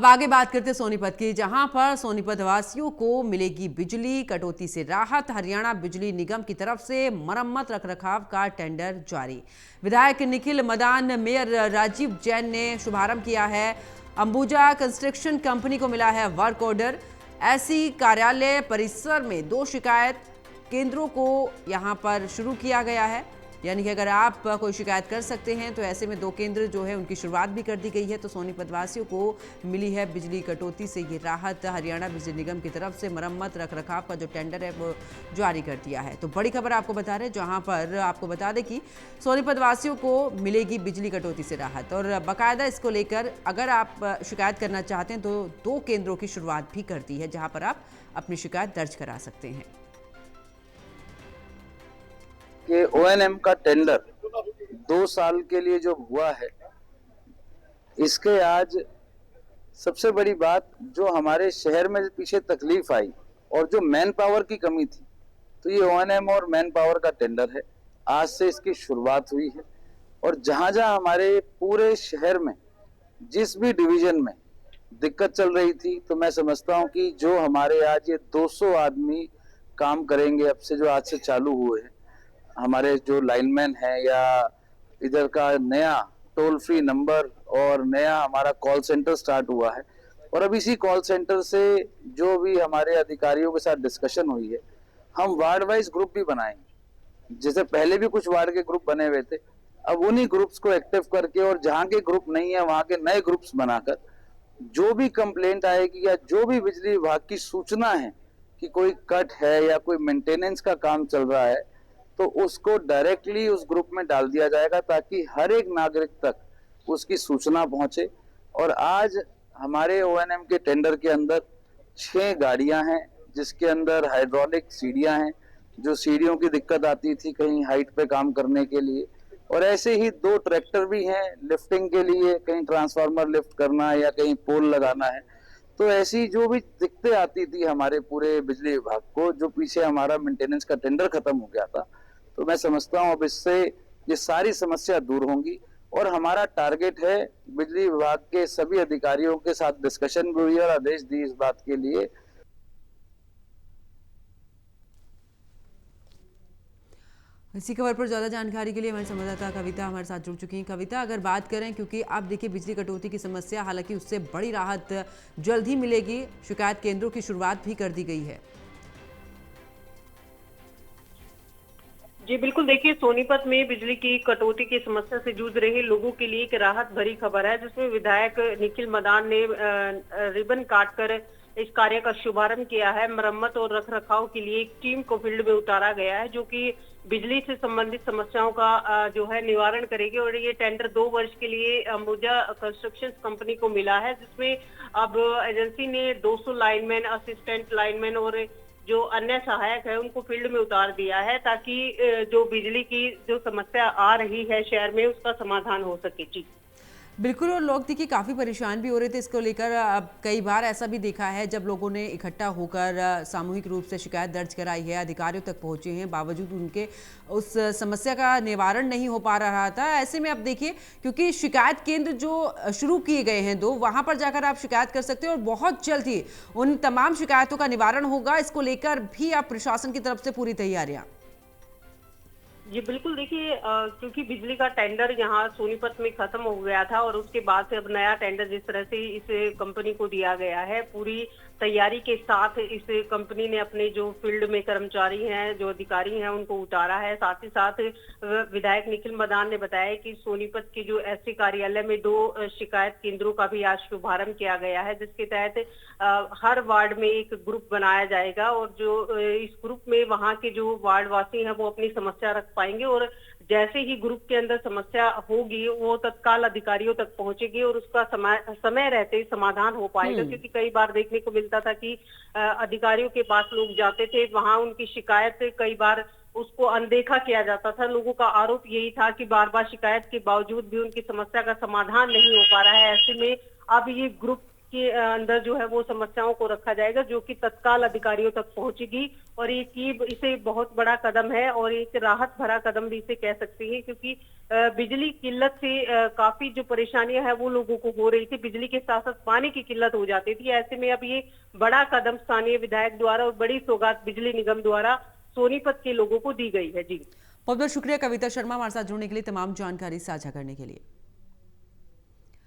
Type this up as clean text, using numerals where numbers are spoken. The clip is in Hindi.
अब आगे बात करते हैं सोनीपत की, जहां पर सोनीपत वासियों को मिलेगी बिजली कटौती से राहत। हरियाणा बिजली निगम की तरफ से मरम्मत रखरखाव का टेंडर जारी। विधायक निखिल मदान, मेयर राजीव जैन ने शुभारंभ किया है। अंबुजा कंस्ट्रक्शन कंपनी को मिला है वर्क ऑर्डर। ऐसी कार्यालय परिसर में 2 शिकायत केंद्रों को यहां पर शुरू किया गया है, यानी कि अगर आप कोई शिकायत कर सकते हैं तो ऐसे में 2 केंद्र जो है उनकी शुरुआत भी कर दी गई है। तो सोनीपत वासियों को मिली है बिजली कटौती से ये राहत। हरियाणा बिजली निगम की तरफ से मरम्मत रखरखाव का जो टेंडर है वो जारी कर दिया है। तो बड़ी खबर आपको बता रहे हैं, जहां पर आपको बता दें कि सोनीपत वासियों को मिलेगी बिजली कटौती से राहत, और बाकायदा इसको लेकर अगर आप शिकायत करना चाहते हैं तो 2 केंद्रों की शुरुआत भी कर दी है, जहां पर आप अपनी शिकायत दर्ज करा सकते हैं। कि ओएनएम का टेंडर 2 साल के लिए जो हुआ है, इसके आज सबसे बड़ी बात जो हमारे शहर में पीछे तकलीफ आई और जो मैन पावर की कमी थी, तो ये ओएनएम और मैन पावर का टेंडर है। आज से इसकी शुरुआत हुई है और जहां जहां हमारे पूरे शहर में जिस भी डिवीजन में दिक्कत चल रही थी, तो मैं समझता हूं कि जो हमारे आज ये 200 आदमी काम करेंगे, अब से जो आज से चालू हुए हैं, हमारे जो लाइनमैन है या इधर का नया टोल फ्री नंबर और नया हमारा कॉल सेंटर स्टार्ट हुआ है, और अब इसी कॉल सेंटर से जो भी हमारे अधिकारियों के साथ डिस्कशन हुई है, हम वार्ड वाइज ग्रुप भी बनाएंगे। जैसे पहले भी कुछ वार्ड के ग्रुप बने हुए थे, अब उन्हीं ग्रुप्स को एक्टिव करके और जहां के ग्रुप नहीं है वहां के नए ग्रुप्स बनाकर जो भी कंप्लेंट आएगी या जो भी बिजली विभाग की सूचना है कि कोई कट है या कोई मेंटेनेंस का काम चल रहा है, तो उसको डायरेक्टली उस ग्रुप में डाल दिया जाएगा ताकि हर एक नागरिक तक उसकी सूचना पहुंचे। और आज हमारे ओएनएम के टेंडर के अंदर 6 गाड़ियां हैं, जिसके अंदर हाइड्रोलिक सीढ़ियां हैं, जो सीढ़ियों की दिक्कत आती थी कहीं हाइट पे काम करने के लिए, और ऐसे ही 2 ट्रैक्टर भी हैं लिफ्टिंग के लिए, कहीं ट्रांसफार्मर लिफ्ट करना है या कहीं पोल लगाना है। तो ऐसी जो भी दिक्कतें आती थी हमारे पूरे बिजली विभाग को, जो पीछे हमारा मेंटेनेंस का टेंडर खत्म हो गया था, तो मैं समझता हूं अब इससे ये सारी समस्या दूर होंगी। और हमारा टारगेट है, बिजली विभाग के सभी अधिकारियों के साथ डिस्कशन भी हुई और आदेश दी इस बात के लिए। इसी खबर पर ज़्यादा जानकारी के लिए हमारे संवाददाता कविता हमारे साथ जुड़ चुकी हैं। कविता, अगर बात करें, क्योंकि अब देखिए बिजली कटौती की समस्या, हालांकि उससे बड़ी राहत जल्द ही मिलेगी, शिकायत केंद्रों की शुरुआत भी कर दी गई है। जी बिल्कुल, देखिए सोनीपत में बिजली की कटौती की समस्या से जूझ रहे लोगों के लिए एक राहत भरी खबर है, जिसमें विधायक निखिल मदान ने रिबन काटकर इस कार्य का शुभारंभ किया है। मरम्मत और रखरखाव के लिए एक टीम को फील्ड में उतारा गया है, जो कि बिजली से संबंधित समस्याओं का जो है निवारण करेगी। और ये टेंडर 2 वर्ष के लिए अंबुजा कंस्ट्रक्शन कंपनी को मिला है, जिसमें अब एजेंसी ने 200 लाइनमैन, असिस्टेंट लाइनमैन और जो अन्य सहायक है उनको फील्ड में उतार दिया है, ताकि जो बिजली की जो समस्या आ रही है शहर में उसका समाधान हो सके। जी बिल्कुल, और लोग देखिए काफ़ी परेशान भी हो रहे थे इसको लेकर। अब कई बार ऐसा भी देखा है जब लोगों ने इकट्ठा होकर सामूहिक रूप से शिकायत दर्ज कराई है, अधिकारियों तक पहुंचे हैं, बावजूद उनके उस समस्या का निवारण नहीं हो पा रहा था। ऐसे में अब देखिए, क्योंकि शिकायत केंद्र जो शुरू किए गए हैं 2, वहां पर जाकर आप शिकायत कर सकते हैं और बहुत जल्द ही उन तमाम शिकायतों का निवारण होगा। इसको लेकर भी आप प्रशासन की तरफ से पूरी तैयारियां। जी बिल्कुल, देखिए क्योंकि बिजली का टेंडर यहाँ सोनीपत में खत्म हो गया था और उसके बाद से अब नया टेंडर जिस तरह से इस कंपनी को दिया गया है, पूरी तैयारी के साथ इस कंपनी ने अपने जो फील्ड में कर्मचारी हैं, जो अधिकारी हैं, उनको उतारा है। साथ ही साथ विधायक निखिल मदान ने बताया कि सोनीपत के जो एससी कार्यालय में 2 शिकायत केंद्रों का भी आज शुभारंभ किया गया है, जिसके तहत हर वार्ड में एक ग्रुप बनाया जाएगा और जो इस ग्रुप में वहां के जो वार्ड वासी हैं वो अपनी समस्या रख पाएंगे, और जैसे ही ग्रुप के अंदर समस्या होगी वो तत्काल अधिकारियों तक पहुंचेगी और उसका समय रहते ही समाधान हो पाएगा। क्योंकि कई बार देखने को मिलता था कि अधिकारियों के पास लोग जाते थे, वहां उनकी शिकायत कई बार उसको अनदेखा किया जाता था। लोगों का आरोप यही था कि बार बार शिकायत के बावजूद भी उनकी समस्या का समाधान नहीं हो पा रहा है। ऐसे में अब ये ग्रुप के अंदर जो है वो समस्याओं को रखा जाएगा, जो कि तत्काल अधिकारियों तक पहुंचेगी। और इसे बहुत बड़ा कदम है और एक राहत भरा कदम भी इसे कह सकते हैं, क्योंकि बिजली किल्लत से काफी जो परेशानियां है वो लोगों को हो रही थी। बिजली के साथ साथ पानी की किल्लत हो जाती थी। ऐसे में अब ये बड़ा कदम स्थानीय विधायक द्वारा और बड़ी सौगात बिजली निगम द्वारा सोनीपत के लोगों को दी गई है। जी बहुत बहुत शुक्रिया कविता शर्मा हमारे साथ जुड़ने के लिए, तमाम जानकारी साझा करने के लिए।